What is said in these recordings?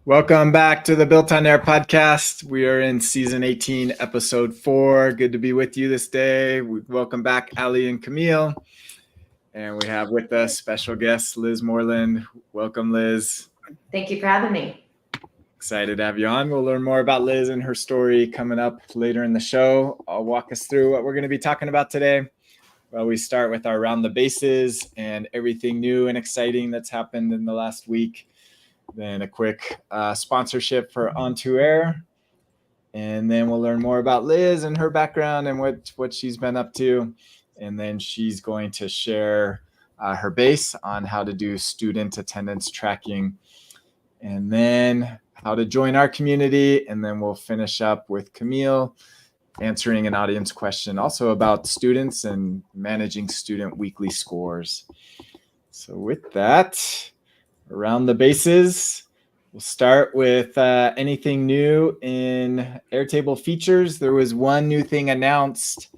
Welcome back to the Built on Air podcast. We are in season 18, episode 4. Good to be with you this day. Welcome back, Ali and Camille. And we have with us special guest, Liz Moreland. Welcome, Liz. Thank you for having me. Excited to have you on. We'll learn more about Liz and her story coming up later in the show. I'll walk us through what we're going to be talking about today. Well, we start with our Around the Bases and everything new and exciting that's happened in the last week. Then a quick sponsorship for BuiltOnAir. And then we'll learn more about Liz and her background and what she's been up to. And then she's going to share her base on how to do student attendance tracking. And then how to join our community. And then we'll finish up with Camille answering an audience question also about students and managing student weekly scores. So with that, around the bases, we'll start with anything new in Airtable features. There was one new thing announced,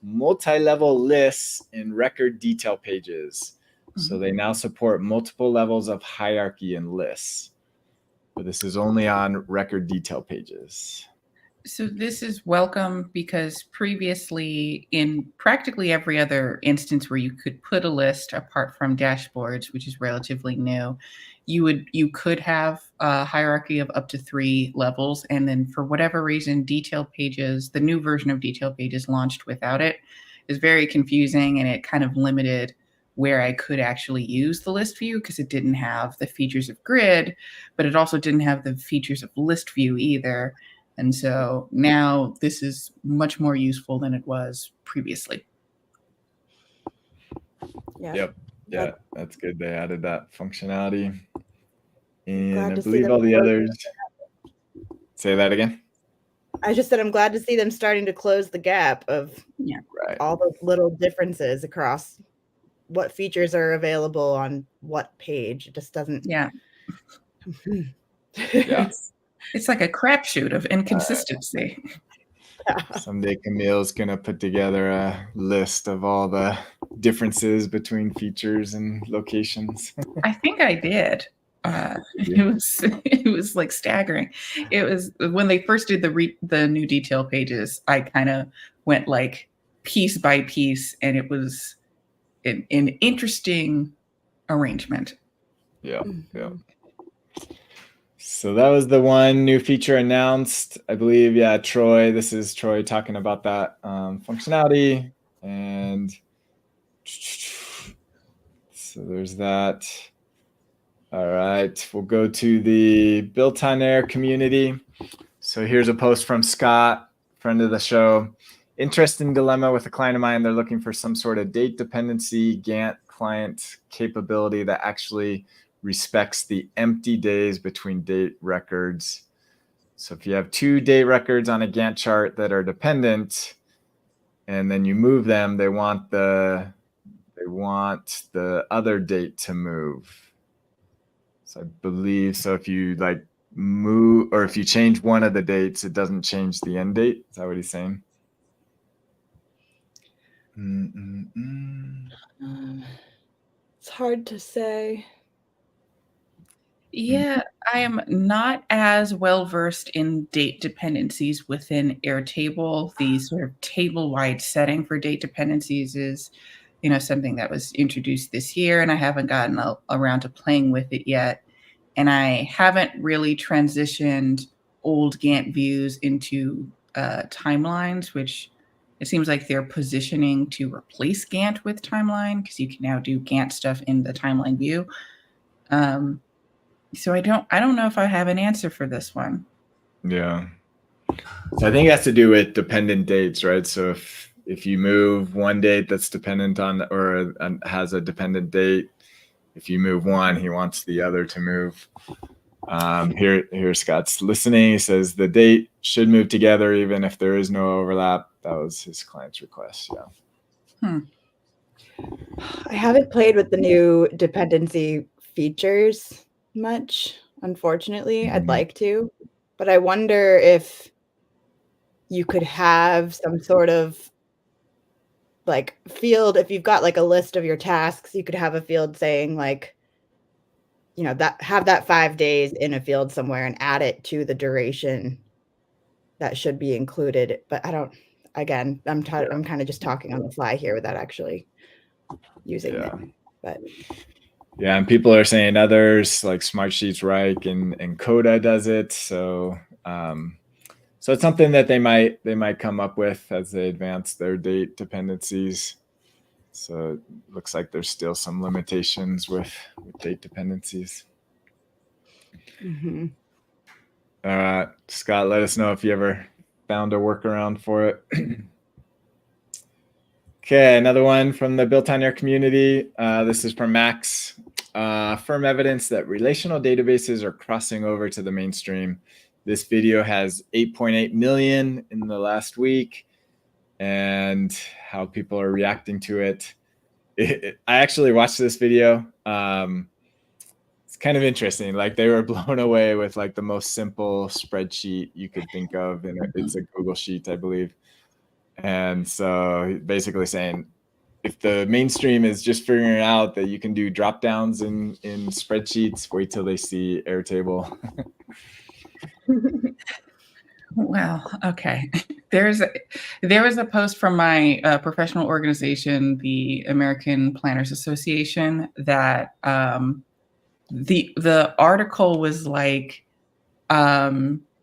multi-level lists in record detail pages. So they now support multiple levels of hierarchy in lists. But this is only on record detail pages. So this is welcome because previously in practically every other instance where you could put a list apart from dashboards, which is relatively new, you could have a hierarchy of up to 3 levels. And then for whatever reason, detail pages, the new version of detail pages launched without it. Is very confusing, and it kind of limited where I could actually use the list view because it didn't have the features of grid, but it also didn't have the features of list view either. And so now this is much more useful than it was previously. Yeah, that's good. They added that functionality. And I believe all the others. Say that again. I just said I'm glad to see them starting to close the gap of all those little differences across what features are available on what page. It just doesn't. Yeah. It's like a crapshoot of inconsistency. Someday Camille's going to put together a list of all the differences between features and locations. I think I did. It was like staggering. It was when they first did the new detail pages, I kind of went like piece by piece, and it was an interesting arrangement. Yeah. So that was the one new feature announced. I believe, Troy. This is Troy talking about that functionality. And so there's that. All right, we'll go to the BuiltOnAir community. So here's a post from Scott, friend of the show. Interesting dilemma with a client of mine. They're looking for some sort of date dependency Gantt client capability that actually respects the empty days between date records. So if you have 2 date records on a Gantt chart that are dependent, and then you move them, they want the other date to move. So I believe if you move, or if you change one of the dates, it doesn't change the end date. Is that what he's saying? It's hard to say. Yeah, I am not as well versed in date dependencies within Airtable. The sort of table-wide setting for date dependencies is, something that was introduced this year, and I haven't gotten around to playing with it yet. And I haven't really transitioned old Gantt views into timelines, which it seems like they're positioning to replace Gantt with timeline because you can now do Gantt stuff in the timeline view. So I don't know if I have an answer for this one. Yeah. So I think it has to do with dependent dates, right? So if you move one date that's dependent on or has a dependent date, if you move one, he wants the other to move. Here Scott's listening. He says the date should move together even if there is no overlap. That was his client's request. Yeah. I haven't played with the new dependency features much, unfortunately. I'd like to, but I wonder if you could have some sort of field. If you've got a list of your tasks, you could have a field saying that have that 5 days in a field somewhere and add it to the duration that should be included. But again, I'm kind of just talking on the fly here without actually using it. But yeah, and people are saying others like Smartsheets Rike and Coda does it. So so it's something that they might come up with as they advance their date dependencies. So it looks like there's still some limitations with date dependencies. mm-hmm. Scott, let us know if you ever found a workaround for it. Okay, another one from the BuiltOnAir community. This is from Max. Firm evidence that relational databases are crossing over to the mainstream. This video has 8.8 million in the last week, and how people are reacting to it. I actually watched this video. It's kind of interesting. Like, they were blown away with like the most simple spreadsheet you could think of, and it's a Google Sheet, I believe. And so basically saying, if the mainstream is just figuring out that you can do drop downs in spreadsheets, wait till they see Airtable. Well, okay. There was a post from my professional organization, the American Planners Association, that the article was like,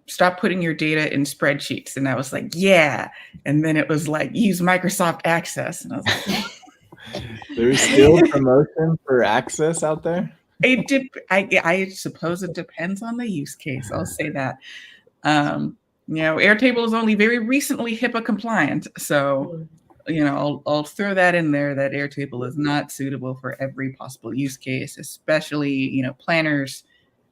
stop putting your data in spreadsheets. And I was like, yeah. And then it was like, use Microsoft Access. And I was like, there's still promotion for Access out there? I suppose it depends on the use case. I'll say that. Airtable is only very recently HIPAA compliant. So, I'll throw that in there, that Airtable is not suitable for every possible use case, especially, planners.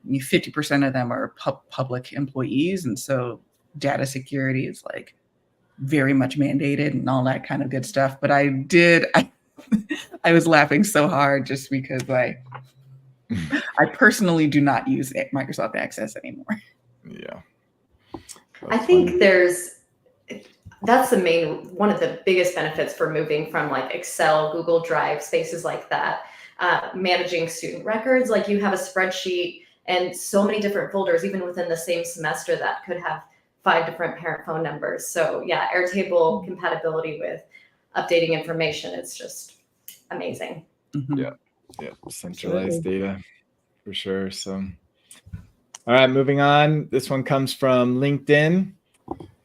50% of them are public employees. And so data security is like very much mandated and all that kind of good stuff. But I was laughing so hard just because I personally do not use Microsoft Access anymore. Yeah. I think that's one of the biggest benefits for moving from like Excel, Google Drive, spaces like that, managing student records. Like, you have a spreadsheet and so many different folders, even within the same semester, that could have 5 different parent phone numbers. So yeah, Airtable compatibility with updating information is just amazing. Mm-hmm. Yeah. Centralized data for sure. So, all right, moving on. This one comes from LinkedIn.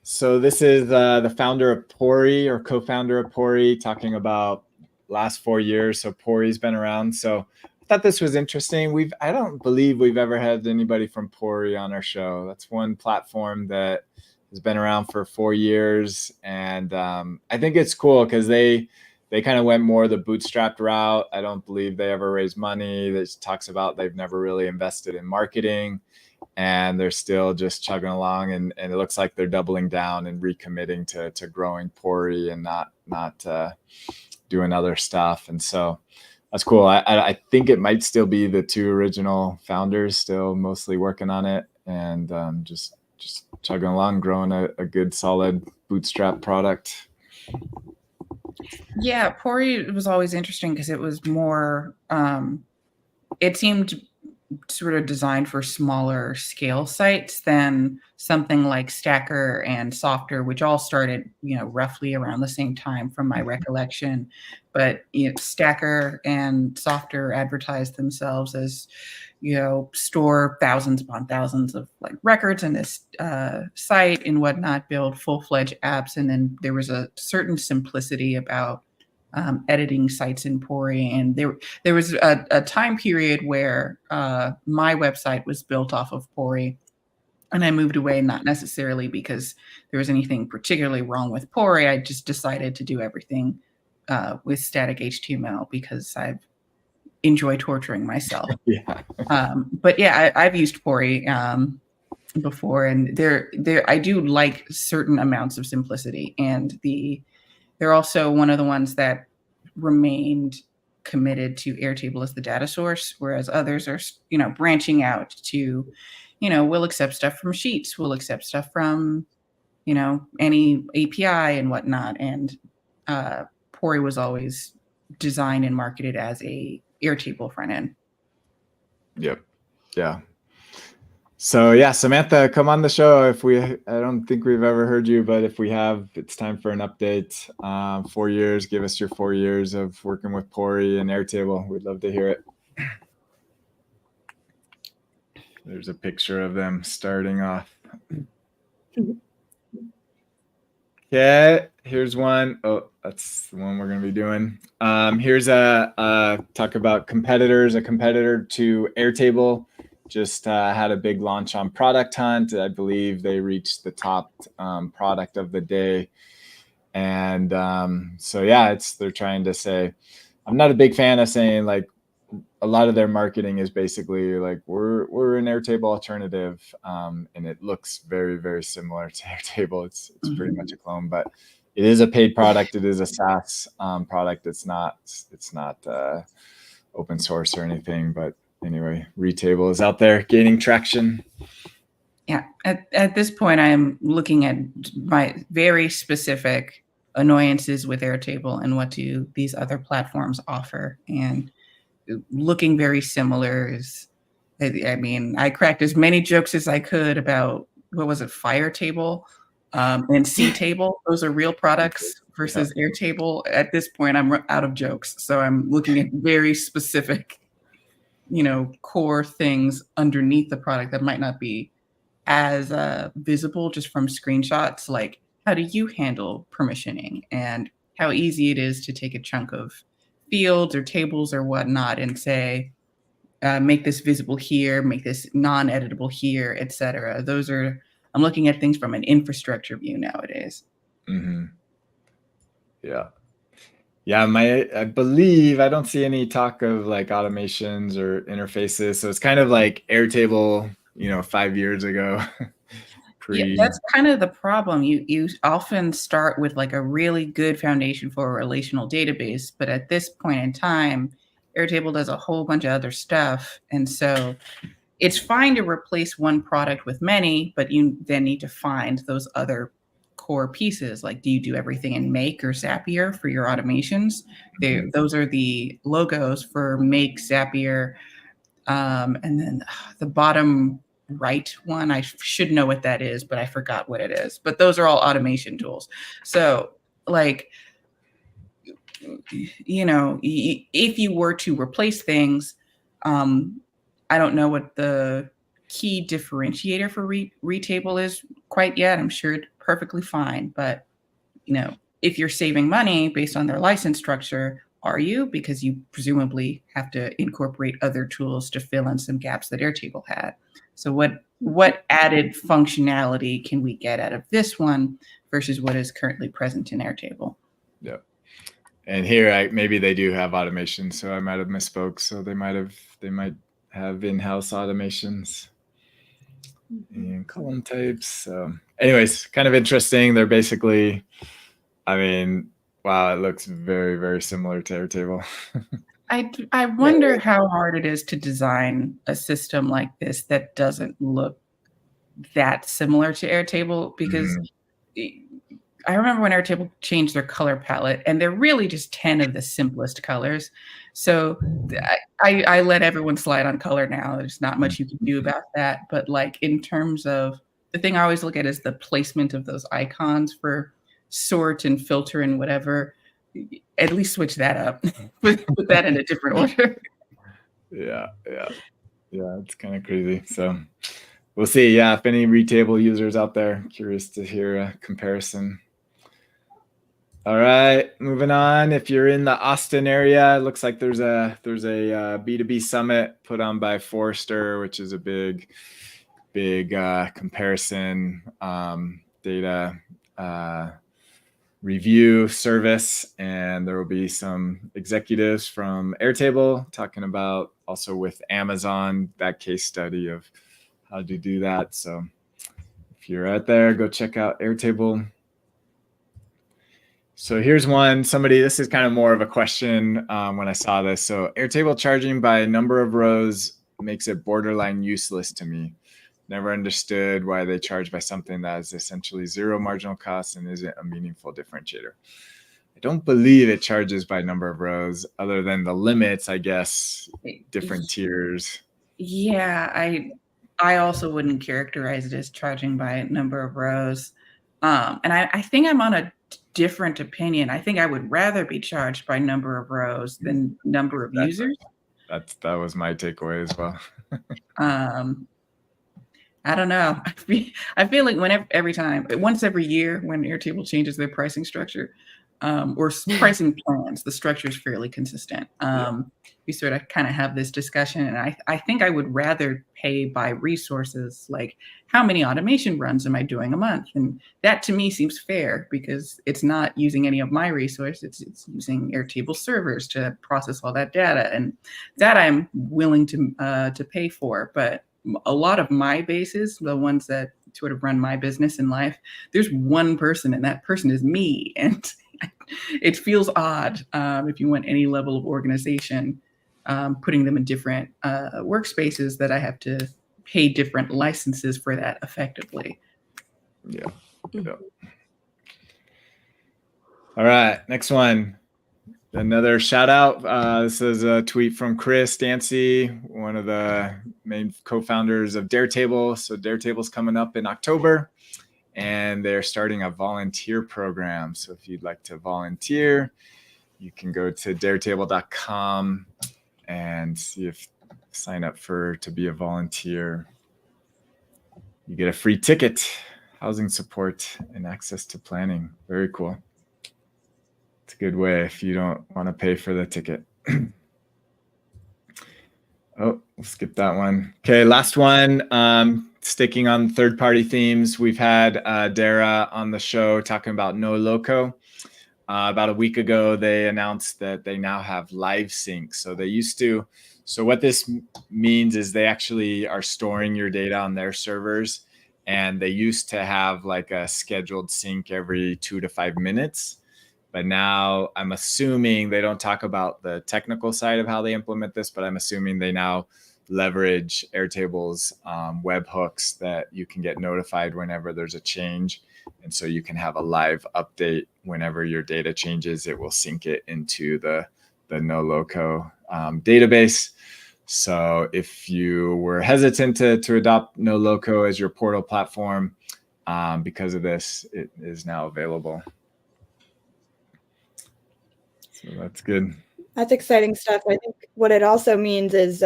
So this is the founder of Pori, or co-founder of Pori, talking about last 4 years. So Pori's been around. So I thought this was interesting. I don't believe we've ever had anybody from Pori on our show. That's one platform that has been around for 4 years. And I think it's cool because they kind of went more the bootstrapped route. I don't believe they ever raised money. This talks about they've never really invested in marketing, and they're still just chugging along. And it looks like they're doubling down and recommitting to growing Pori and not doing other stuff. And so that's cool. I think it might still be the 2 original founders still mostly working on it, and just chugging along, growing a good solid bootstrap product. Yeah, Pori was always interesting because it was more, it seemed sort of designed for smaller scale sites than something like Stacker and Softer, which all started, roughly around the same time from my recollection. But Stacker and Softer advertised themselves as, store thousands upon thousands of like records in this site and whatnot, build full-fledged apps. And then there was a certain simplicity about editing sites in Pori. And there was a time period where my website was built off of Pori, and I moved away, not necessarily because there was anything particularly wrong with Pori. I just decided to do everything with static HTML because I enjoy torturing myself. Yeah. But yeah, I've used Pori before, and I do like certain amounts of simplicity, and they're also one of the ones that remained committed to Airtable as the data source, whereas others are, branching out to, we'll accept stuff from Sheets, we'll accept stuff from, any API and whatnot. And Pori was always designed and marketed as a Airtable front end. Yep. Yeah. So yeah, Samantha, come on the show. I don't think we've ever heard you, but if we have, it's time for an update. 4 years, give us your 4 years of working with Pori and Airtable. We'd love to hear it. There's a picture of them starting off. Okay, here's one. Oh, that's the one we're going to be doing. Here's a talk about competitors. A competitor to Airtable just had a big launch on Product Hunt. I believe they reached the top product of the day. And so, yeah, they're trying to say, I'm not a big fan of saying like, a lot of their marketing is basically like we're an Airtable alternative, and it looks very, very similar to Airtable. It's pretty much a clone, but it is a paid product. It is a SaaS product. It's not open source or anything. But anyway, Retable is out there gaining traction. Yeah, at this point, I am looking at my very specific annoyances with Airtable and what do these other platforms offer, and looking very similar is, I mean, I cracked as many jokes as I could about, what was it, Fire Table and C Table. Those are real products versus Airtable. At this point, I'm out of jokes. So I'm looking at very specific, core things underneath the product that might not be as visible just from screenshots. Like, how do you handle permissioning, and how easy it is to take a chunk of fields or tables or whatnot and say, make this visible here, make this non-editable here, etc. I'm looking at things from an infrastructure view nowadays. Mm-hmm. Yeah. Yeah, I believe I don't see any talk of like automations or interfaces. So it's kind of like Airtable, 5 years ago. Yeah, that's kind of the problem. You often start with like a really good foundation for a relational database, but at this point in time, Airtable does a whole bunch of other stuff. And so it's fine to replace one product with many, but you then need to find those other core pieces. Like, do you do everything in Make or Zapier for your automations? Those are the logos for Make, Zapier, and then the bottom right one, I should know what that is, but I forgot what it is. But those are all automation tools. So like, if you were to replace things, I don't know what the key differentiator for Retable is quite yet. I'm sure it's perfectly fine. But, if you're saving money based on their license structure, are you? Because you presumably have to incorporate other tools to fill in some gaps that Airtable had. So what added functionality can we get out of this one versus what is currently present in Airtable? Yeah. And here, maybe they do have automation, so I might have misspoke. So they might have in-house automations and column types. So anyways, kind of interesting. They're basically, wow, it looks very, very similar to Airtable. I wonder how hard it is to design a system like this that doesn't look that similar to Airtable, because I remember when Airtable changed their color palette, and they're really just 10 of the simplest colors. So I let everyone slide on color now. There's not much you can do about that. But like, in terms of, the thing I always look at is the placement of those icons for sort and filter and whatever. At least switch that up. Put that in a different order. Yeah, it's kind of crazy. So we'll see. Yeah, if any Retable users out there, curious to hear a comparison. All right, moving on. If you're in the Austin area, it looks like there's a B2B summit put on by Forrester, which is a big comparison data review service, and there will be some executives from Airtable talking about, also with Amazon, that case study of how to do that. So if you're out there, go check out Airtable. So here's one. This is kind of more of a question when I saw this. So Airtable charging by number of rows makes it borderline useless to me. Never understood why they charge by something that is essentially zero marginal cost and isn't a meaningful differentiator. I don't believe it charges by number of rows, other than the limits, I guess, different tiers. Yeah, I also wouldn't characterize it as charging by number of rows. And I think I'm on a different opinion. I think I would rather be charged by number of rows than number of users. That was my takeaway as well. I don't know. I feel like once every year when Airtable changes their pricing structure, or pricing plans, the structure is fairly consistent. We sort of kind of have this discussion, and I think I would rather pay by resources, like how many automation runs am I doing a month? And that to me seems fair because it's not using any of my resources. It's using Airtable servers to process all that data, and that I'm willing to pay for. But a lot of my bases, the ones that sort of run my business in life, there's one person and that person is me. And it feels odd if you want any level of organization, putting them in different workspaces that I have to pay different licenses for that effectively. Yeah. All right, next one. Another shout out. This is a tweet from Chris Dancy, one of the main co-founders of Daretable. So Daretable's coming up in October, and they're starting a volunteer program. So if you'd like to volunteer, you can go to daretable.com and sign up to be a volunteer. You get a free ticket, housing support, and access to planning. Very cool. It's a good way if you don't want to pay for the ticket. Oh, we'll skip that one. Okay, last one. Sticking on third-party themes, we've had Dara on the show talking about No Loco. About a week ago, they announced that they now have live sync. So they used to. So what this means is they actually are storing your data on their servers, and they used to have like a scheduled sync every 2 to 5 minutes. But now I'm assuming they don't talk about the technical side of how they implement this, but I'm assuming they now leverage Airtable's webhooks that you can get notified whenever there's a change. And so you can have a live update whenever your data changes. It will sync it into the No Loco database. So if you were hesitant to adopt No Loco as your portal platform, because of this, it is now available. So that's good. That's exciting stuff. I think what it also means is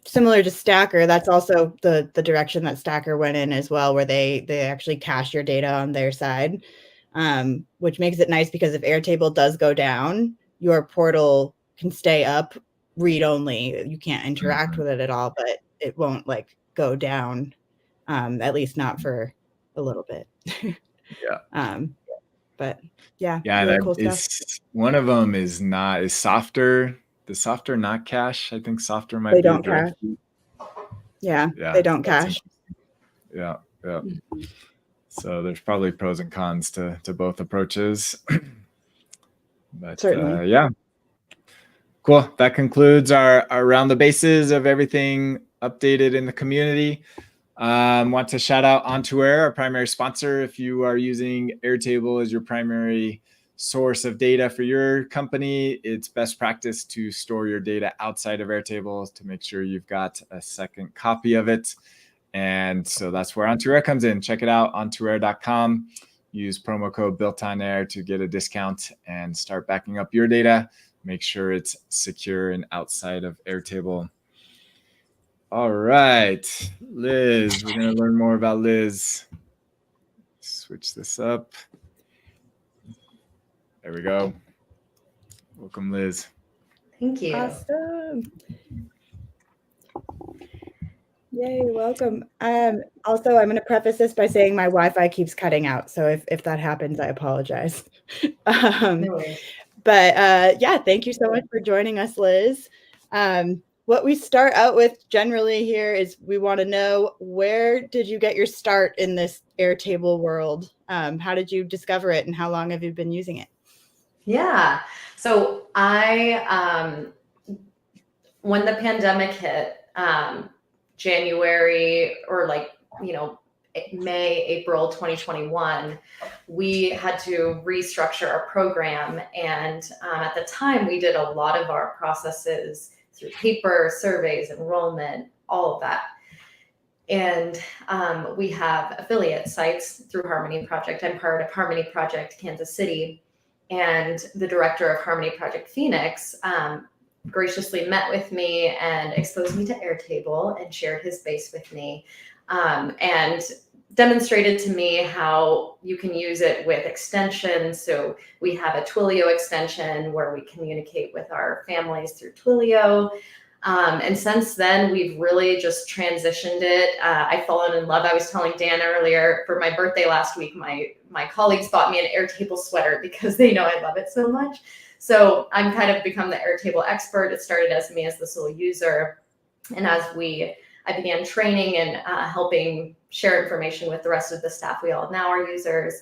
similar to Stacker. That's also the direction that Stacker went in as well, where they actually cache your data on their side, which makes it nice because if Airtable does go down, your portal can stay up read only. You can't interact with it at all, but it won't like go down, at least not for a little bit. Yeah. But yeah, really cool stuff. One of them is Softer. Does Softer not cache? I think Softer might they be don't cache. Yeah, they don't cache. Yeah. So there's probably pros and cons to both approaches. But certainly. Yeah. Cool. That concludes our around the bases of everything updated in the community. Want to shout out BuiltOnAir, our primary sponsor. If you are using Airtable as your primary source of data for your company, it's best practice to store your data outside of Airtable to make sure you've got a second copy of it. And so that's where BuiltOnAir comes in. Check it out, BuiltOnAir.com. Use promo code BuiltOnAir to get a discount and start backing up your data. Make sure it's secure and outside of Airtable. All right, Liz, we're going to learn more about Liz. Switch this up. There we go. Welcome, Liz. Thank you. Awesome. Yay, welcome. Also, I'm going to preface this by saying my Wi-Fi keeps cutting out. So if that happens, I apologize. No worries. But yeah, thank you so much for joining us, Liz. What we start out with generally here is we want to know, where did you get your start in this Airtable world? How did you discover it and how long have you been using it? Yeah. So I, when the pandemic hit, January or May, April 2021, we had to restructure our program. And at the time, we did a lot of our processes through paper, surveys, enrollment, all of that. And we have affiliate sites through Harmony Project. I'm part of Harmony Project Kansas City, and the director of Harmony Project Phoenix graciously met with me and exposed me to Airtable and shared his base with me, and demonstrated to me how you can use it with extensions. So we have a Twilio extension where we communicate with our families through Twilio. And since then, we've really just transitioned it. I've fallen in love. I was telling Dan earlier, for my birthday last week, my colleagues bought me an Airtable sweater because they know I love it so much. So I'm kind of become the Airtable expert. It started as me as the sole user. And as I began training and helping share information with the rest of the staff, we all now are users.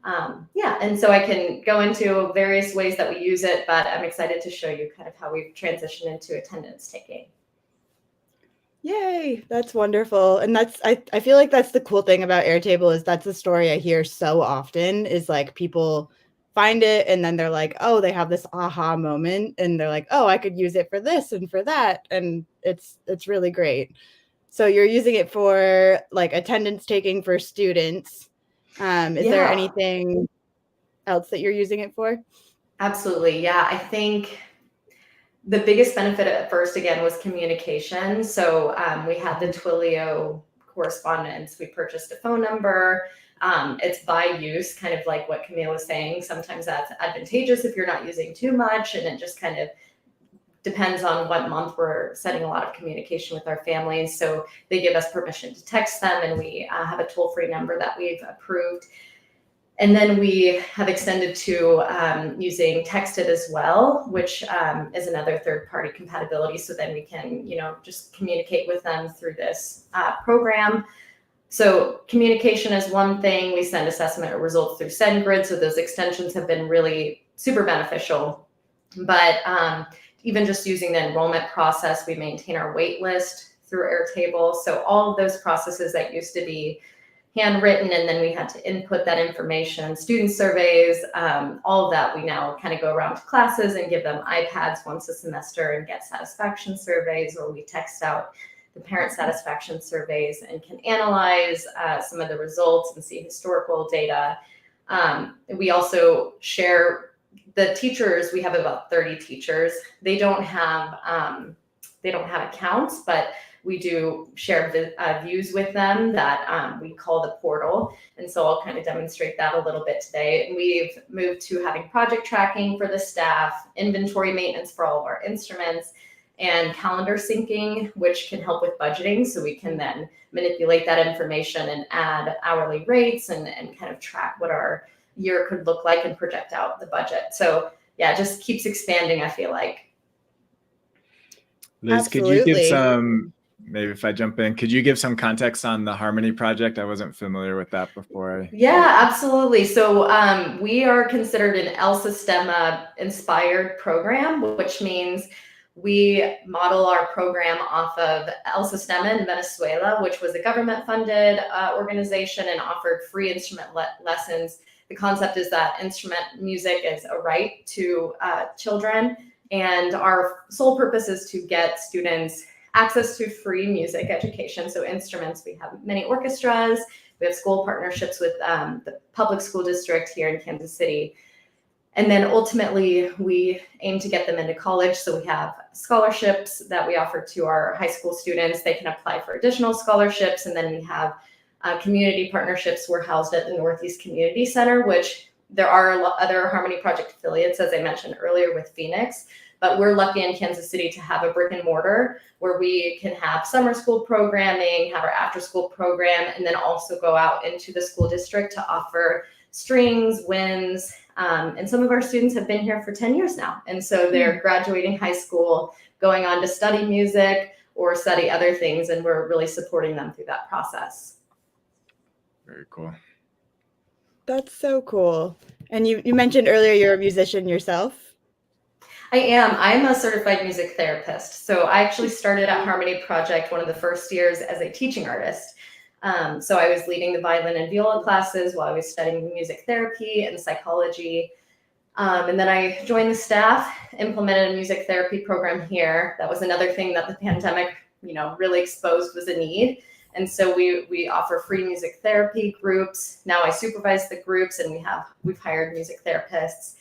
And so I can go into various ways that we use it, but I'm excited to show you kind of how we've transitioned into attendance taking. Yay, that's wonderful. And I feel like that's the cool thing about Airtable is that's the story I hear so often is like people find it and then they're like, oh, they have this aha moment and they're like, oh, I could use it for this and for that. And it's really great. So you're using it for like attendance taking for students. Is there anything else that you're using it for? Absolutely. Yeah. I think the biggest benefit at first, again, was communication. So we had the Twilio correspondence. We purchased a phone number. It's by use, kind of like what Camille was saying. Sometimes that's advantageous if you're not using too much, and it just kind of depends on what month we're setting a lot of communication with our families. So they give us permission to text them, and we have a toll-free number that we've approved. And then we have extended to using texted as well, which is another third-party compatibility. So then we can, just communicate with them through this program. So communication is one thing. We send assessment results through SendGrid. So those extensions have been really super beneficial. But even just using the enrollment process, we maintain our wait list through Airtable. So all of those processes that used to be handwritten, and then we had to input that information, student surveys, all of that, we now kind of go around to classes and give them iPads once a semester and get satisfaction surveys, or we text out the parent satisfaction surveys and can analyze some of the results and see historical data. We also share the teachers. We have about 30 teachers. They don't have accounts, but we do share views with them that we call the portal. And so I'll kind of demonstrate that a little bit today. And we've moved to having project tracking for the staff, inventory maintenance for all of our instruments, and calendar syncing, which can help with budgeting. So we can then manipulate that information and add hourly rates and kind of track what our year could look like and project out the budget. So yeah, it just keeps expanding, I feel like. Liz, Absolutely. Could you give some, maybe if I jump in, could you give some context on the Harmony Project? I wasn't familiar with that before. Yeah, absolutely. So we are considered an El Sistema inspired program, which means we model our program off of El Sistema in Venezuela, which was a government-funded organization and offered free instrument lessons. The concept is that instrument music is a right to children, and our sole purpose is to get students access to free music education. So instruments, we have many orchestras, we have school partnerships with the public school district here in Kansas City. And then ultimately, we aim to get them into college. So we have scholarships that we offer to our high school students. They can apply for additional scholarships. And then we have community partnerships. We're housed at the Northeast Community Center, which there are other Harmony Project affiliates, as I mentioned earlier, with Phoenix. But we're lucky in Kansas City to have a brick and mortar where we can have summer school programming, have our after school program, and then also go out into the school district to offer strings, winds. And some of our students have been here for 10 years now. And so they're graduating high school, going on to study music or study other things. And we're really supporting them through that process. Very cool. That's so cool. And you mentioned earlier you're a musician yourself. I am. I'm a certified music therapist. So I actually started at Harmony Project one of the first years as a teaching artist. So I was leading the violin and viola classes while I was studying music therapy and psychology. And then I joined the staff, implemented a music therapy program here. That was another thing that the pandemic, really exposed was a need. And so we offer free music therapy groups. Now I supervise the groups, and we've hired music therapists.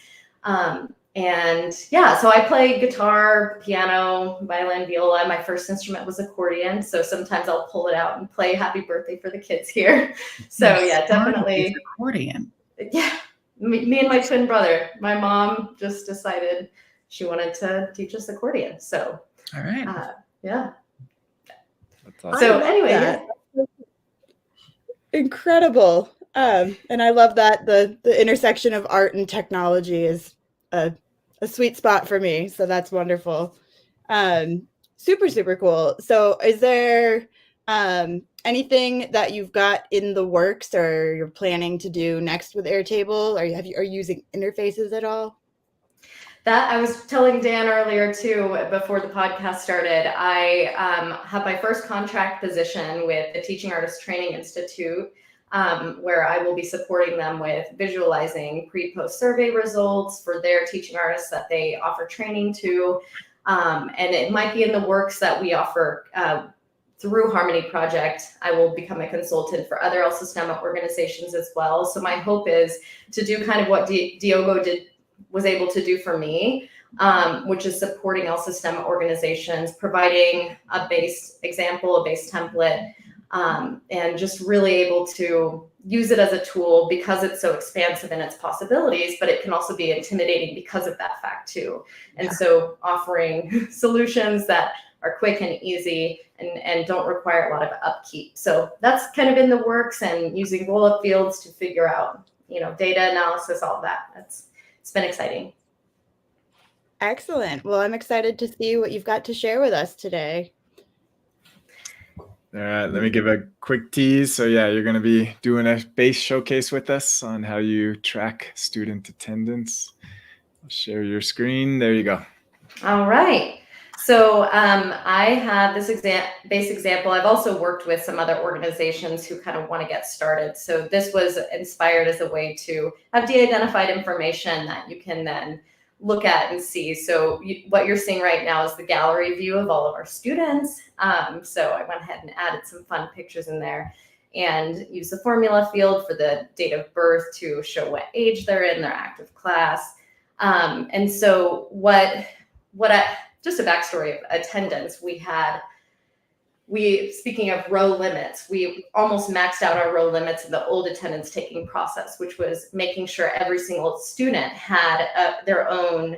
So I play guitar, piano, violin, viola. My first instrument was accordion. So sometimes I'll pull it out and play Happy Birthday for the kids here. So yeah, definitely. Accordion. Yeah. Me and my twin brother. My mom just decided she wanted to teach us accordion. So, all right. Yeah. That's awesome. So anyway, incredible. And I love that the intersection of art and technology is a sweet spot for me. So that's wonderful. Super, super cool. So is there anything that you've got in the works or you're planning to do next with Airtable? Are you using interfaces at all? That I was telling Dan earlier too, before the podcast started, I have my first contract position with the Teaching Artist Training Institute, where I will be supporting them with visualizing pre-post survey results for their teaching artists that they offer training to. And it might be in the works that we offer through Harmony Project. I will become a consultant for other El Sistema organizations as well. So my hope is to do kind of what Diogo was able to do for me, which is supporting El Sistema organizations, providing a base example, a base template, and just really able to use it as a tool because it's so expansive in its possibilities, but it can also be intimidating because of that fact too. And so offering solutions that are quick and easy and don't require a lot of upkeep. So that's kind of in the works, and using roll-up fields to figure out, data analysis, all of that. It's been exciting. Excellent. Well, I'm excited to see what you've got to share with us today. All right, let me give a quick tease. So yeah, you're going to be doing a base showcase with us on how you track student attendance. I'll share your screen. There you go. All right. So I have this base example. I've also worked with some other organizations who kind of want to get started. So this was inspired as a way to have de-identified information that you can then look at and see. So what you're seeing right now is the gallery view of all of our students. So I went ahead and added some fun pictures in there and used the formula field for the date of birth to show what age they're in, their active class. And so just a backstory of attendance, speaking of row limits, we almost maxed out our row limits in the old attendance taking process, which was making sure every single student had their own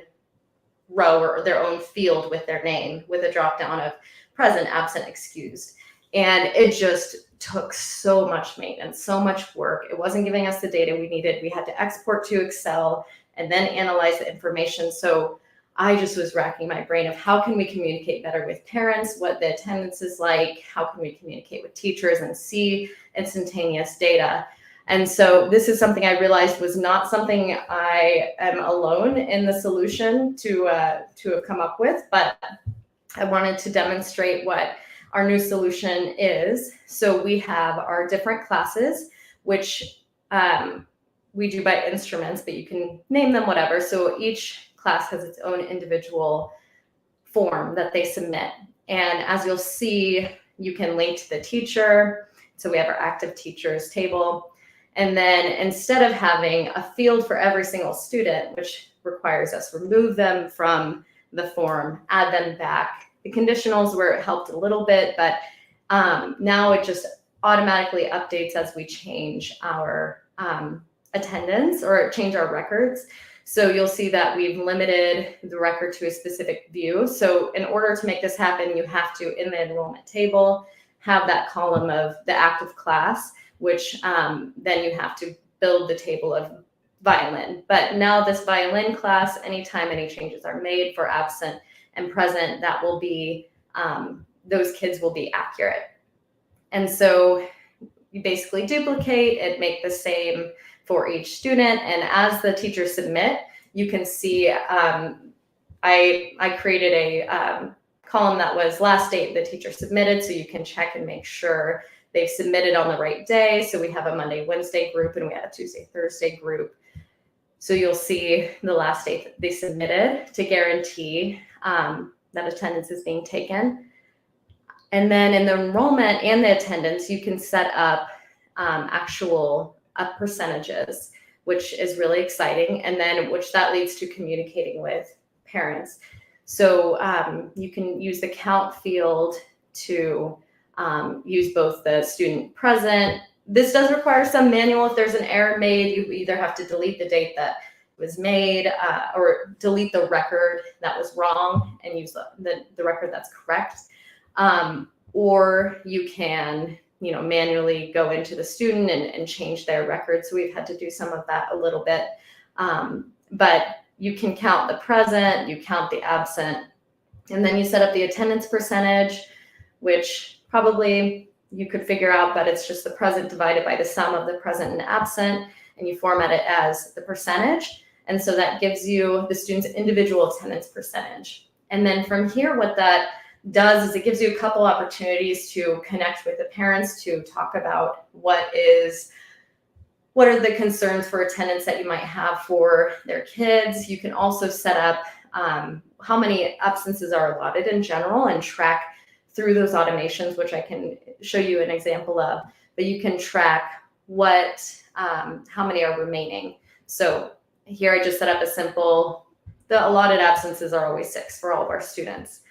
row or their own field with their name, with a drop down of present, absent, excused. And it just took so much maintenance, so much work. It wasn't giving us the data we needed. We had to export to Excel and then analyze the information. So I just was racking my brain of how can we communicate better with parents, what the attendance is like, how can we communicate with teachers and see instantaneous data. And so this is something I realized was not something I am alone in the solution to have come up with, but I wanted to demonstrate what our new solution is. So we have our different classes, which we do by instruments, but you can name them whatever. So each class has its own individual form that they submit. And as you'll see, you can link to the teacher. So we have our active teachers table. And then instead of having a field for every single student, which requires us remove them from the form, add them back. The conditionals where it helped a little bit, but now it just automatically updates as we change our attendance or change our records. So you'll see that we've limited the record to a specific view. So in order to make this happen, you have to, in the enrollment table, have that column of the active class, which then you have to build the table of violin. But now this violin class, anytime any changes are made for absent and present, that will be, those kids will be accurate. And so you basically duplicate and make the same for each student. And as the teachers submit, you can see I created a column that was last date the teacher submitted, so you can check and make sure they've submitted on the right day. So we have a Monday, Wednesday group, and we have a Tuesday, Thursday group. So you'll see the last date that they submitted to guarantee that attendance is being taken. And then in the enrollment and the attendance, you can set up actual percentages, which is really exciting. And then which that leads to communicating with parents. So you can use the count field to use both the student present. This does require some manual. If there's an error made, you either have to delete the date that was made or delete the record that was wrong and use the record that's correct. Or you can, manually go into the student and change their record. So we've had to do some of that a little bit. But you can count the present, you count the absent, and then you set up the attendance percentage, which probably you could figure out, but it's just the present divided by the sum of the present and absent, and you format it as the percentage. And so that gives you the student's individual attendance percentage. And then from here, what that does is it gives you a couple opportunities to connect with the parents to talk about what are the concerns for attendance that you might have for their kids. You can also set up how many absences are allotted in general and track through those automations, which I can show you an example of, but you can track how many are remaining. So here I just set up the allotted absences are always 6 for all of our students.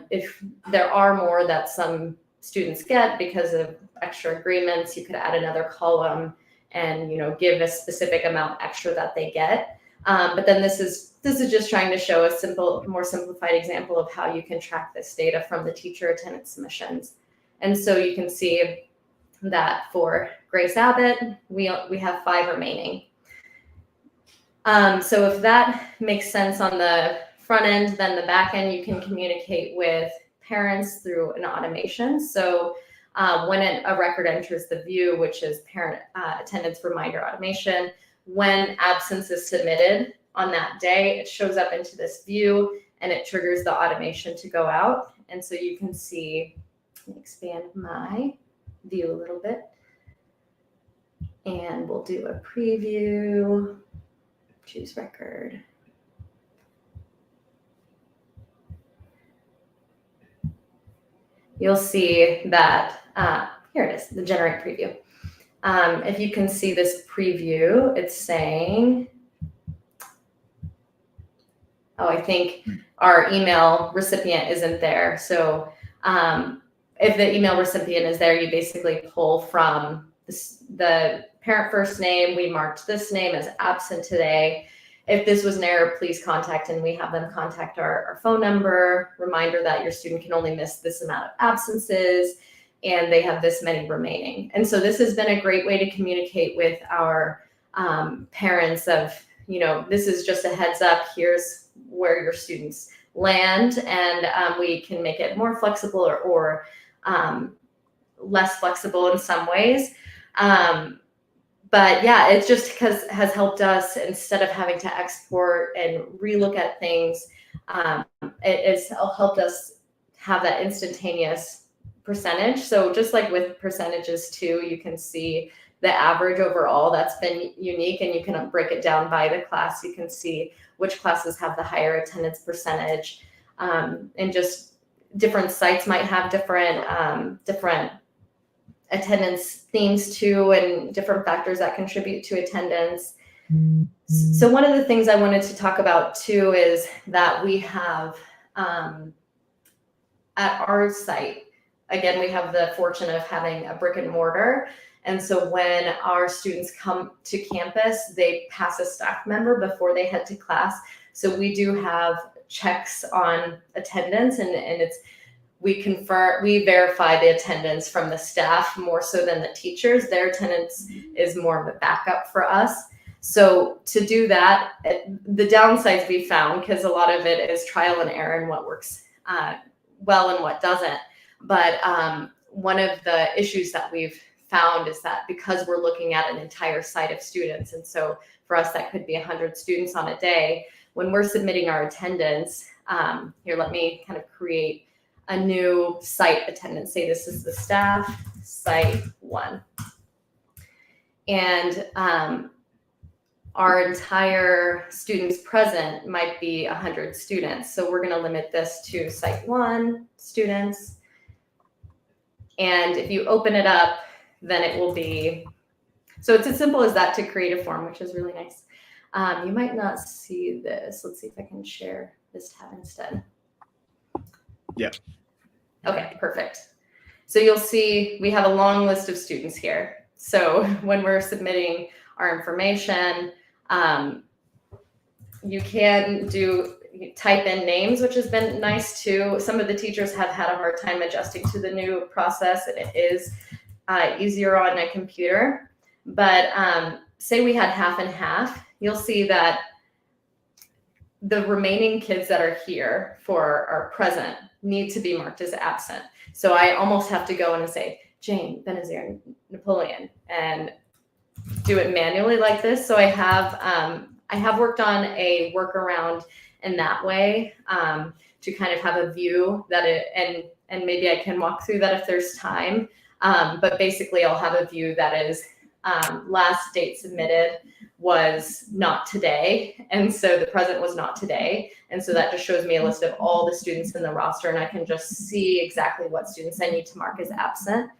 If there are more that some students get because of extra agreements, you could add another column and give a specific amount extra that they get. But then this is just trying to show a more simplified example of how you can track this data from the teacher attendance submissions. And so you can see that for Grace Abbott, we have 5 remaining. So if that makes sense on the front end, then the back end, you can communicate with parents through an automation. So when a record enters the view, which is parent attendance reminder automation, when absence is submitted on that day, it shows up into this view and it triggers the automation to go out. And so you can see, let me expand my view a little bit. And we'll do a preview, choose record. You'll see that, here it is, the generate preview. If you can see this preview, it's saying, I think our email recipient isn't there. So if the email recipient is there, you basically pull from the parent first name. We marked this name as absent today. If this was an error, please contact, and we have them contact our phone number, reminder that your student can only miss this amount of absences, and they have this many remaining. And so this has been a great way to communicate with our parents of, this is just a heads up, here's where your students land, and we can make it more flexible or less flexible in some ways. But yeah, it's just because has helped us, instead of having to export and relook at things, it has helped us have that instantaneous percentage. So just like with percentages too, you can see the average overall. That's been unique, and you can break it down by the class. You can see which classes have the higher attendance percentage, and just different sites might have different attendance themes too, and different factors that contribute to attendance. So one of the things I wanted to talk about too is that we have at our site, again, we have the fortune of having a brick and mortar. And so when our students come to campus, they pass a staff member before they head to class. So we do have checks on attendance, and we verify the attendance from the staff more so than the teachers. Their attendance is more of a backup for us. So to do that, the downsides we found, because a lot of it is trial and error and what works well and what doesn't. But one of the issues that we've found is that because we're looking at an entire site of students, and so for us that could be 100 students on a day, when we're submitting our attendance, here, let me kind of create a new site attendance. Say this is the staff, site 1. And our entire students present might be 100 students. So we're going to limit this to Site 1 students. And if you open it up, then it will be, so it's as simple as that to create a form, which is really nice. You might not see this. Let's see if I can share this tab instead. Yep. Okay, perfect. So you'll see we have a long list of students here. So when we're submitting our information, you can type in names, which has been nice too. Some of the teachers have had a hard time adjusting to the new process, and it is easier on a computer. But say we had half and half, you'll see that the remaining kids that are here for our present need to be marked as absent. So I almost have to go in and say, Jane, Benazir, Napoleon, and do it manually like this. So I have worked on a workaround in that way to kind of have a view that and maybe I can walk through that if there's time. But basically I'll have a view that is last date submitted was not today. And so the present was not today. And so that just shows me a list of all the students in the roster, and I can just see exactly what students I need to mark as absent.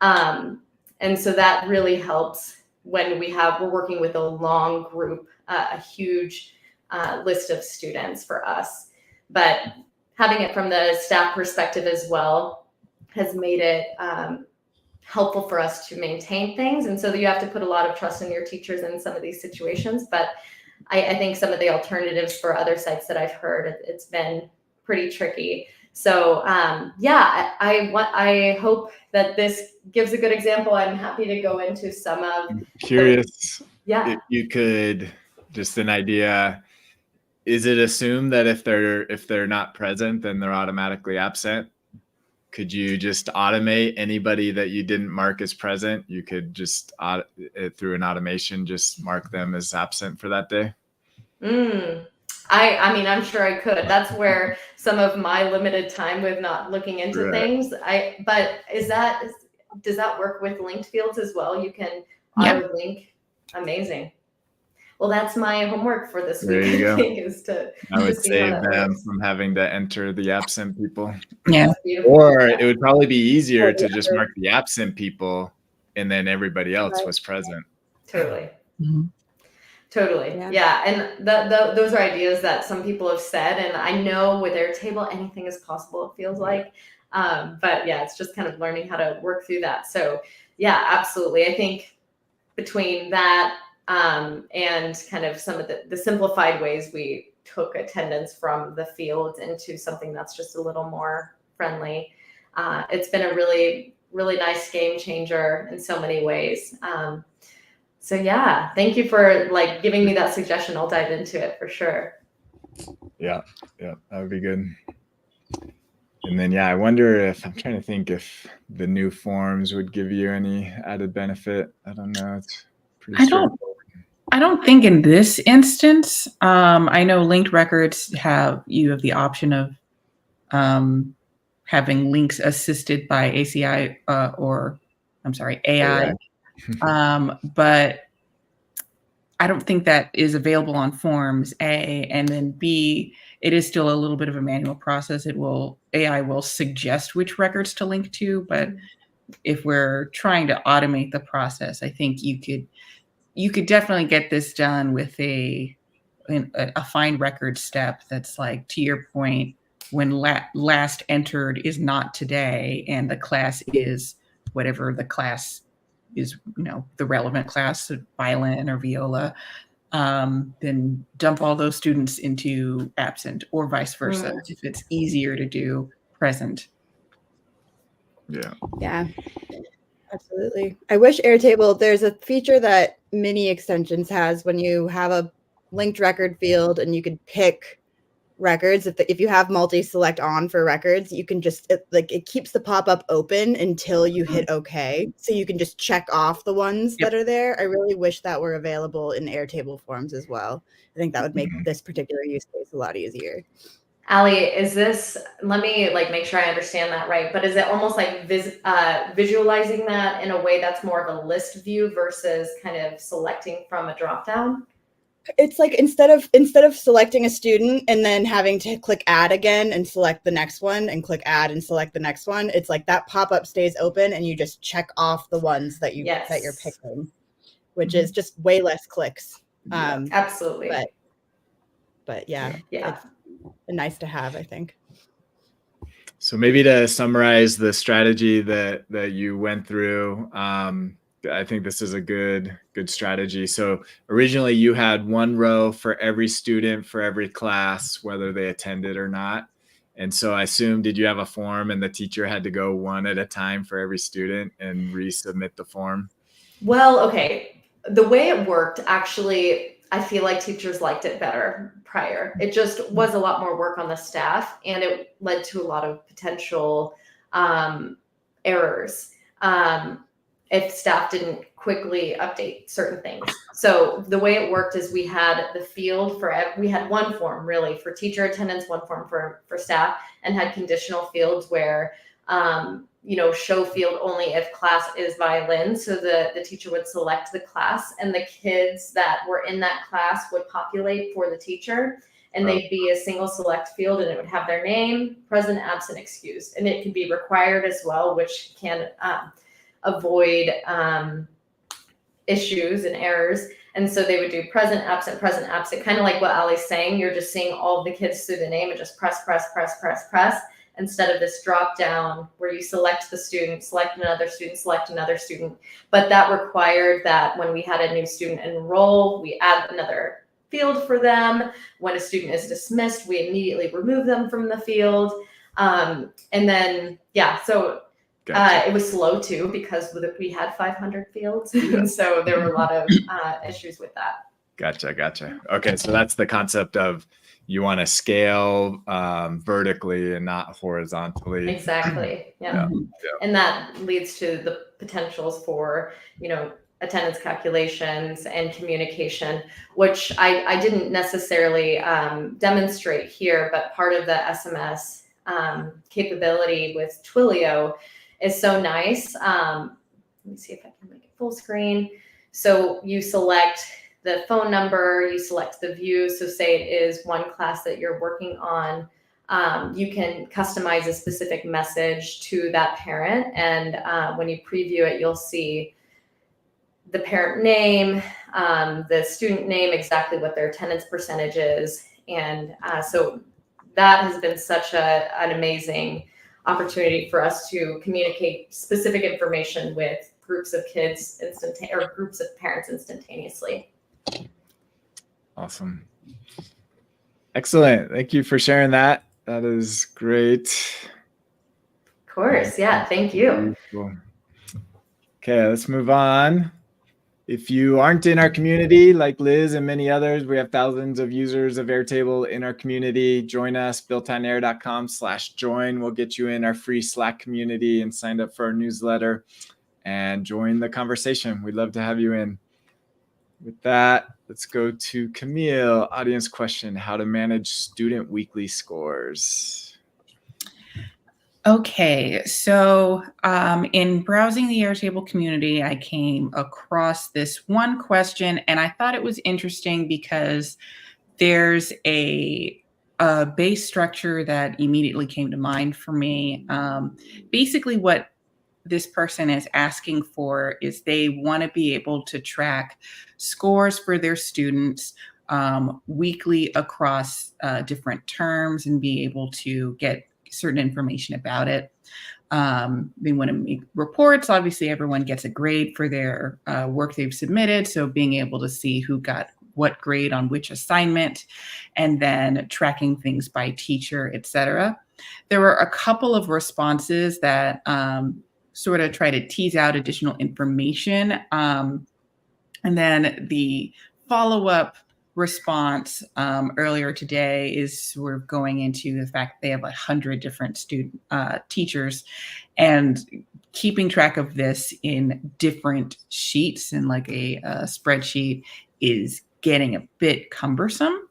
And so that really helps when we're working with a long group, a huge list of students for us. But having it from the staff perspective as well has made it helpful for us to maintain things. And so you have to put a lot of trust in your teachers in some of these situations. But I think some of the alternatives for other sites that I've heard, it's been pretty tricky. So I hope that this gives a good example. I'm happy to go into some of. I'm curious. Yeah. If you could, just an idea, is it assumed that if they're not present, then they're automatically absent? Could you just automate anybody that you didn't mark as present? You could just through an automation just mark them as absent for that day. I mean, I'm sure I could. That's where some of my limited time with not looking into things. But does that work with linked fields as well? You can auto link. Amazing. Well, that's my homework for this There week. you go. I think is to I would see save how that them works. from having to enter the absent people. Yeah. Or it would probably be easier to just mark the absent people and then everybody else was present. Totally. Mm-hmm. Totally. Yeah. And those are ideas that some people have said. And I know with Airtable, anything is possible, it feels like. But yeah, it's just kind of learning how to work through that. So yeah, absolutely. I think between that and kind of some of the simplified ways we took attendance from the field into something that's just a little more friendly. It's been a really, really nice game changer in so many ways. So yeah, thank you for giving me that suggestion. I'll dive into it for sure. Yeah, that would be good. And then, I wonder I'm trying to think if the new forms would give you any added benefit. I don't know. It's pretty straightforward. I don't think in this instance. I know linked records you have the option of having links assisted by AI. But I don't think that is available on forms, A, and then B, it is still a little bit of a manual process. AI will suggest which records to link to, but if we're trying to automate the process, I think you could definitely get this done with a find record step that's to your point, when last entered is not today and the class is whatever the class is, the relevant class, violin or viola, then dump all those students into absent or vice versa if it's easier to do present. Yeah, absolutely. I wish Airtable, there's a feature that Mini Extensions has when you have a linked record field and you could pick records. If you have multi-select on for records, you can just it keeps the pop-up open until you hit OK. So you can just check off the ones that are there. I really wish that were available in Airtable forms as well. I think that would make this particular use case a lot easier. Allie, is this, let me make sure I understand that right, but is it almost visualizing that in a way that's more of a list view versus kind of selecting from a dropdown? It's like instead of selecting a student and then having to click add again and select the next one and click add and select the next one, it's like that pop-up stays open and you just check off the ones that you're picking, which is just way less clicks. Absolutely. But yeah, it's nice to have, I think. So maybe to summarize the strategy that you went through, I think this is a good strategy. So originally you had one row for every student for every class, whether they attended or not. And so I assume, did you have a form and the teacher had to go one at a time for every student and resubmit the form? Well, okay. The way it worked, actually, I feel like teachers liked it better prior. It just was a lot more work on the staff, and it led to a lot of potential errors if staff didn't quickly update certain things. So the way it worked is we had the field we had one form really for teacher attendance, one form for staff, and had conditional fields where show field only if class is violin. So the teacher would select the class and the kids that were in that class would populate for the teacher, and they'd be a single select field, and it would have their name, present, absent, excused. And it can be required as well, which can avoid issues and errors. And so they would do present, absent, kind of like what Ali's saying. You're just seeing all of the kids through the name and just press, instead of this drop down where you select the student, select another student. But that required that when we had a new student enroll, we add another field for them. When a student is dismissed, we immediately remove them from the field. And then, so it was slow too, because we had 500 fields. And so there were a lot of issues with that. Gotcha. Okay, so that's the concept of you want to scale vertically and not horizontally. Exactly. Yeah. And that leads to the potentials for, attendance calculations and communication, which I didn't necessarily demonstrate here, but part of the SMS capability with Twilio is so nice. Let me see if I can make it full screen. So you select the phone number, you select the view. So say it is one class that you're working on, you can customize a specific message to that parent. And when you preview it, you'll see the parent name, the student name, exactly what their attendance percentage is. And so that has been such an amazing opportunity for us to communicate specific information with groups of kids or groups of parents instantaneously. Awesome. Excellent. Thank you for sharing that. That is great. Of course. Yeah. Thank you. Cool. Okay, let's move on. If you aren't in our community, like Liz and many others, we have thousands of users of Airtable in our community. Join us, BuiltOnAir.com/join. We'll get you in our free Slack community and signed up for our newsletter and join the conversation. We'd love to have you in. With that, let's go to Camille. Audience question: how to manage student weekly scores? Okay, so in browsing the Airtable community, I came across this one question, and I thought it was interesting because there's a base structure that immediately came to mind for me. Basically, what this person is asking for is they want to be able to track scores for their students weekly across different terms and be able to get certain information about it. They want to make reports. Obviously, everyone gets a grade for their work they've submitted. So being able to see who got what grade on which assignment, and then tracking things by teacher, etc. There were a couple of responses that sort of try to tease out additional information. And then the follow-up response earlier today is sort of going into the fact they have 100 different teachers, and keeping track of this in different sheets in like a spreadsheet is getting a bit cumbersome.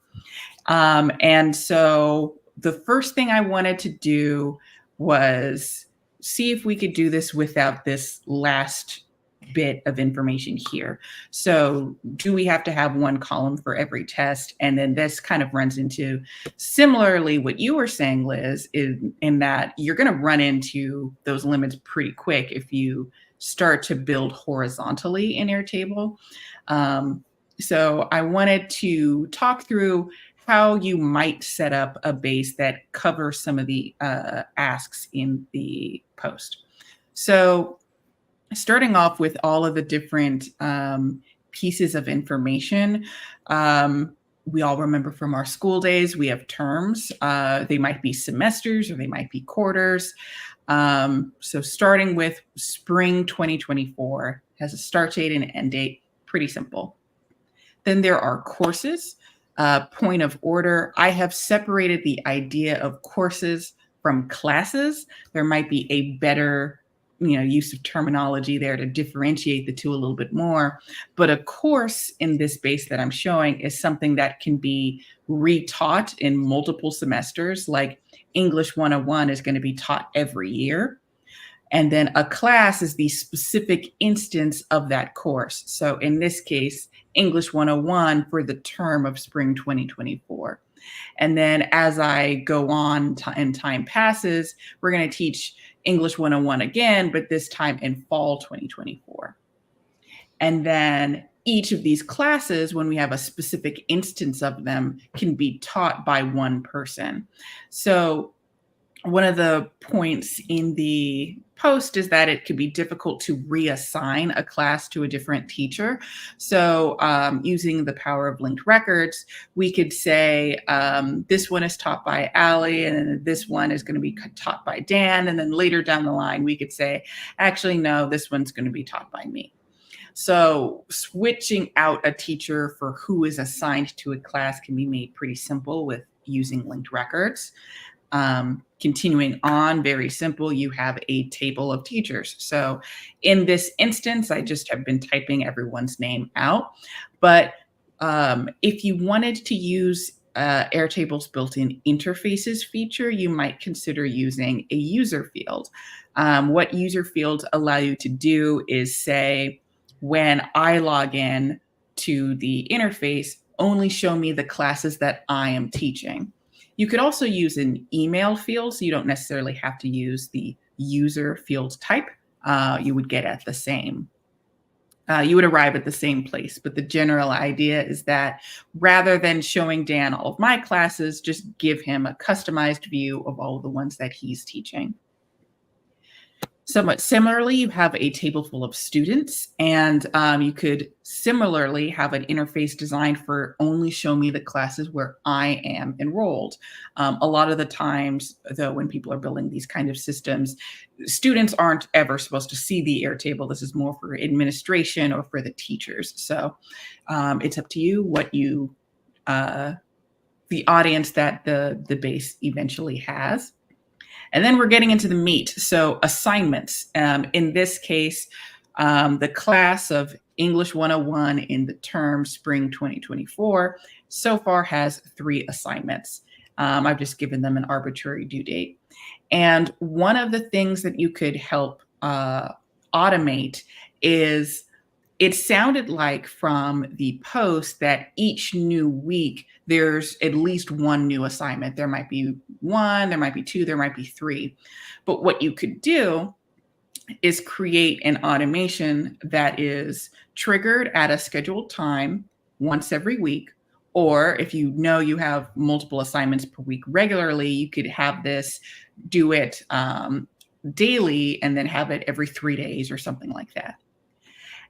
And so the first thing I wanted to do was see if we could do this without this last bit of information here. So do we have to have one column for every test? And then this kind of runs into similarly what you were saying, Liz, in that you're going to run into those limits pretty quick if you start to build horizontally in Airtable. So I wanted to talk through how you might set up a base that covers some of the asks in the post. So starting off with all of the different pieces of information, we all remember from our school days, we have terms. They might be semesters or they might be quarters. So starting with spring 2024 has a start date and an end date, pretty simple. Then there are courses, point of order. I have separated the idea of courses from classes. There might be a better use of terminology there to differentiate the two a little bit more. But a course in this base that I'm showing is something that can be retaught in multiple semesters, like English 101 is going to be taught every year. And then a class is the specific instance of that course. So in this case, English 101 for the term of spring 2024. And then as I go on and time passes, we're going to teach English 101 again, but this time in fall 2024. And then each of these classes, when we have a specific instance of them, can be taught by one person. So one of the points in the post is that it could be difficult to reassign a class to a different teacher. So using the power of linked records, we could say this one is taught by Allie and then this one is going to be taught by Dan. And then later down the line, we could say, actually, no, this one's going to be taught by me. So switching out a teacher for who is assigned to a class can be made pretty simple with using linked records. Continuing on, very simple, you have a table of teachers. So in this instance, I just have been typing everyone's name out. But if you wanted to use Airtable's built-in interfaces feature, you might consider using a user field. What user fields allow you to do is say, when I log in to the interface, only show me the classes that I am teaching. You could also use an email field, so you don't necessarily have to use the user field type. You would get at the same. You would arrive at the same place, but the general idea is that rather than showing Dan all of my classes, just give him a customized view of all of the ones that he's teaching. Somewhat similarly, you have a table full of students, and you could similarly have an interface designed for only show me the classes where I am enrolled. A lot of the times, though, when people are building these kind of systems, students aren't ever supposed to see the Airtable. This is more for administration or for the teachers. So it's up to you what you, the audience that the base eventually has. And then we're getting into the meat. So assignments. In this case, the class of English 101 in the term spring 2024 so far has 3 assignments. I've just given them an arbitrary due date. And one of the things that you could help automate is, it sounded like from the post that each new week, there's at least one new assignment. There might be 1, there might be 2, there might be 3. But what you could do is create an automation that is triggered at a scheduled time once every week. Or if you know you have multiple assignments per week regularly, you could have this do it daily and then have it every 3 days or something like that.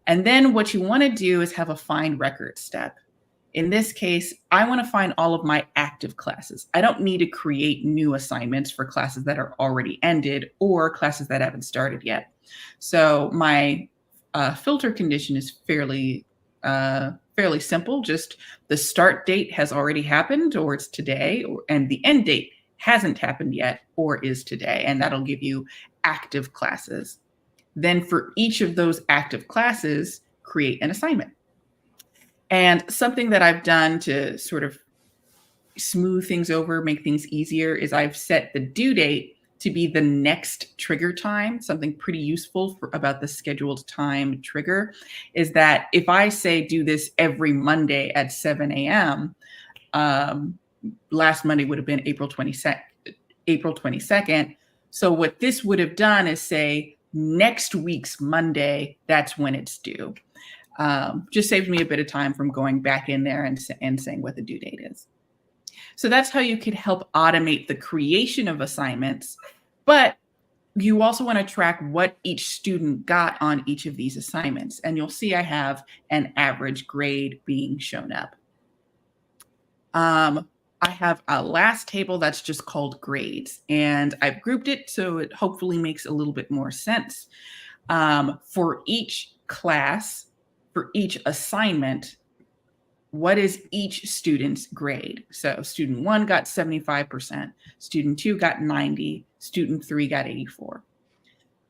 And then what you want to do is have a find record step. In this case, I want to find all of my active classes. I don't need to create new assignments for classes that are already ended or classes that haven't started yet. So my filter condition is fairly simple. Just the start date has already happened, or it's today, and the end date hasn't happened yet, or is today. And that'll give you active classes. Then for each of those active classes, create an assignment. And something that I've done to sort of smooth things over, make things easier, is I've set the due date to be the next trigger time. Something pretty useful about the scheduled time trigger is that if I say do this every Monday at 7 a.m., last Monday would have been April 22nd. So what this would have done is say next week's Monday, that's when it's due. Just saves me a bit of time from going back in there and saying what the due date is. So that's how you could help automate the creation of assignments, but you also want to track what each student got on each of these assignments. And you'll see I have an average grade being shown up. I have a last table that's just called grades, and I've grouped it so it hopefully makes a little bit more sense. For each class, for each assignment, what is each student's grade? So student 1 got 75%, student 2 got 90, student 3 got 84.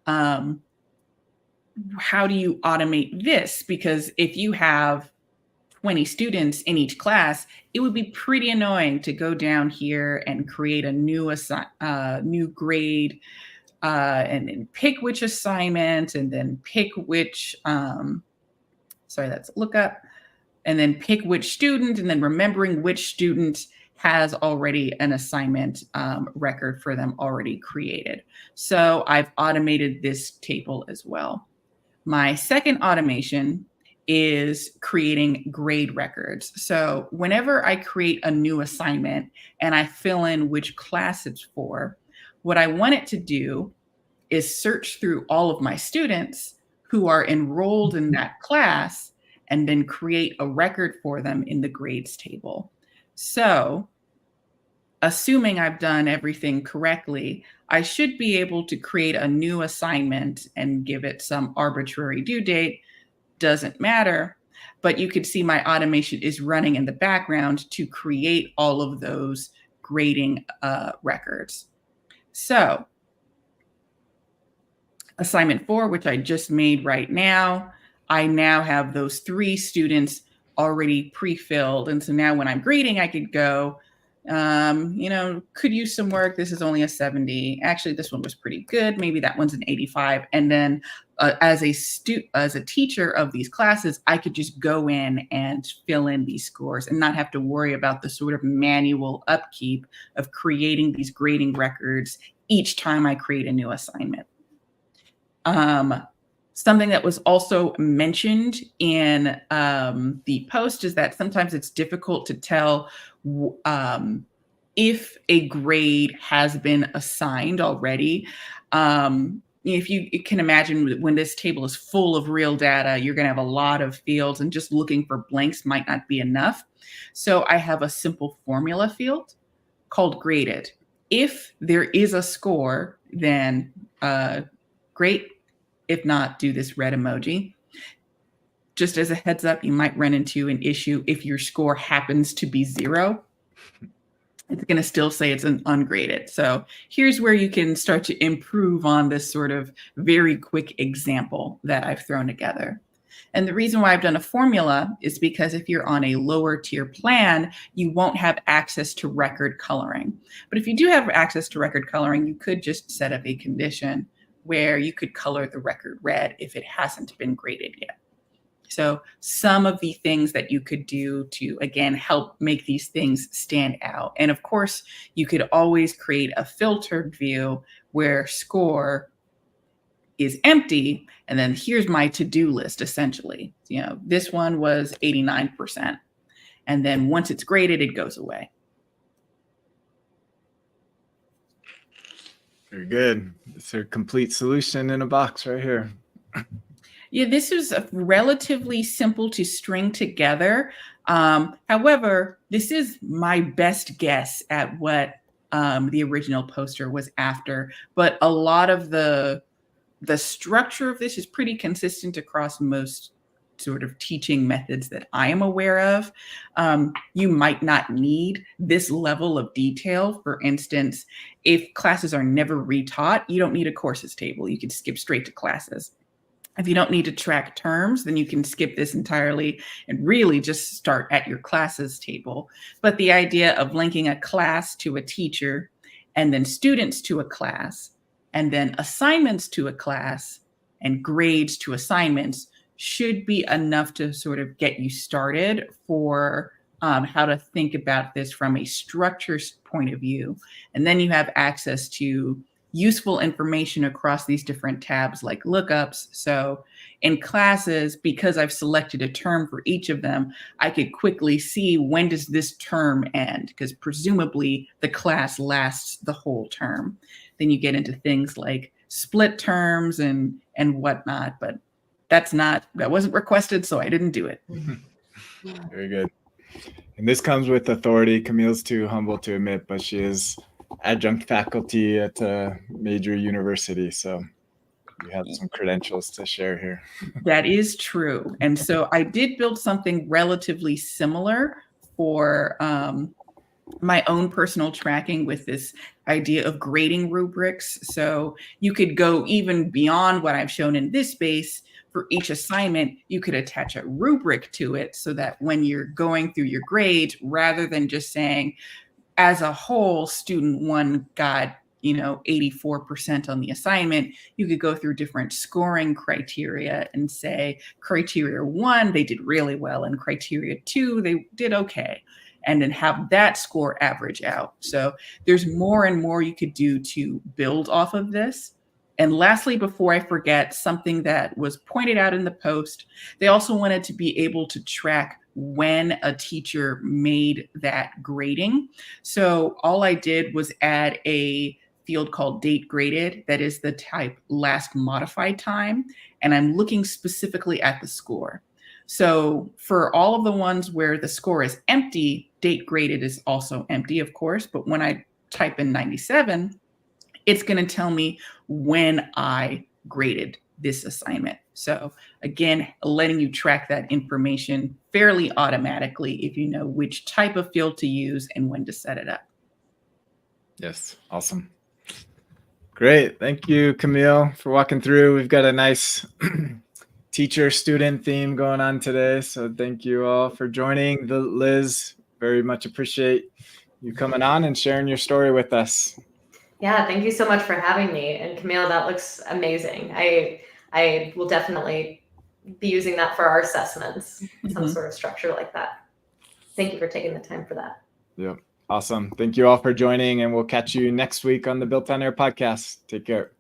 How do you automate this? Because if you have 20 students in each class, it would be pretty annoying to go down here and create a new grade and then pick which assignment and then pick which, sorry, that's lookup, and then pick which student, and then remembering which student has already an assignment record for them already created. So I've automated this table as well. My second automation is creating grade records. So whenever I create a new assignment and I fill in which class it's for, what I want it to do is search through all of my students who are enrolled in that class and then create a record for them in the grades table. So assuming I've done everything correctly, I should be able to create a new assignment and give it some arbitrary due date. Doesn't matter, but you could see my automation is running in the background to create all of those grading records. So assignment 4, which I just made right now, I now have those 3 students already pre-filled. And so now when I'm grading, I could go, could use some work. This is only a 70. Actually, this one was pretty good. Maybe that one's an 85. And then as a teacher of these classes, I could just go in and fill in these scores and not have to worry about the sort of manual upkeep of creating these grading records each time I create a new assignment. Something that was also mentioned in the post is that sometimes it's difficult to tell if a grade has been assigned already. If you can imagine, when this table is full of real data, you're going to have a lot of fields, and just looking for blanks might not be enough. So I have a simple formula field called graded. If there is a score, then great. If not, do this red emoji. Just as a heads up, you might run into an issue if your score happens to be 0. It's going to still say it's an ungraded. So here's where you can start to improve on this sort of very quick example that I've thrown together. And the reason why I've done a formula is because if you're on a lower tier plan, you won't have access to record coloring. But if you do have access to record coloring, you could just set up a condition where you could color the record red if it hasn't been graded yet. So some of the things that you could do to, again, help make these things stand out. And of course, you could always create a filtered view where score is empty. And then here's my to-do list, essentially. This one was 89%. And then once it's graded, it goes away. Very good. It's a complete solution in a box right here. Yeah, this is relatively simple to string together. However, this is my best guess at what the original poster was after. But a lot of the structure of this is pretty consistent across most sort of teaching methods that I am aware of. You might not need this level of detail. For instance, if classes are never retaught, you don't need a courses table. You can skip straight to classes. If you don't need to track terms, then you can skip this entirely and really just start at your classes table. But the idea of linking a class to a teacher and then students to a class, and then assignments to a class, and grades to assignments should be enough to sort of get you started for how to think about this from a structure point of view. And then you have access to useful information across these different tabs like lookups. So in classes, because I've selected a term for each of them, I could quickly see when does this term end, because presumably the class lasts the whole term. Then you get into things like split terms and whatnot, but that wasn't requested, so I didn't do it. Very good. And this comes with authority. Camille's too humble to admit, but she is adjunct faculty at a major university. So you have some credentials to share here. That is true. And so I did build something relatively similar for my own personal tracking with this idea of grading rubrics. So you could go even beyond what I've shown in this space. For each assignment, you could attach a rubric to it so that when you're going through your grades, rather than just saying, as a whole, student 1 got 84% on the assignment, you could go through different scoring criteria and say criteria 1, they did really well, and criteria 2, they did okay, and then have that score average out. So there's more and more you could do to build off of this. And lastly, before I forget, something that was pointed out in the post, they also wanted to be able to track when a teacher made that grading. So all I did was add a field called date graded, that is the type last modified time, and I'm looking specifically at the score. So for all of the ones where the score is empty, date graded is also empty, of course, but when I type in 97, it's going to tell me when I graded this assignment. So again, letting you track that information fairly automatically if you know which type of field to use and when to set it up. Yes, awesome. Great. Thank you, Camille, for walking through. We've got a nice teacher-student theme going on today. So thank you all for joining. Liz, very much appreciate you coming on and sharing your story with us. Yeah, thank you so much for having me. And Camille, that looks amazing. I will definitely be using that for our assessments, some sort of structure like that. Thank you for taking the time for that. Yep. Awesome. Thank you all for joining, and we'll catch you next week on the Built on Air podcast. Take care.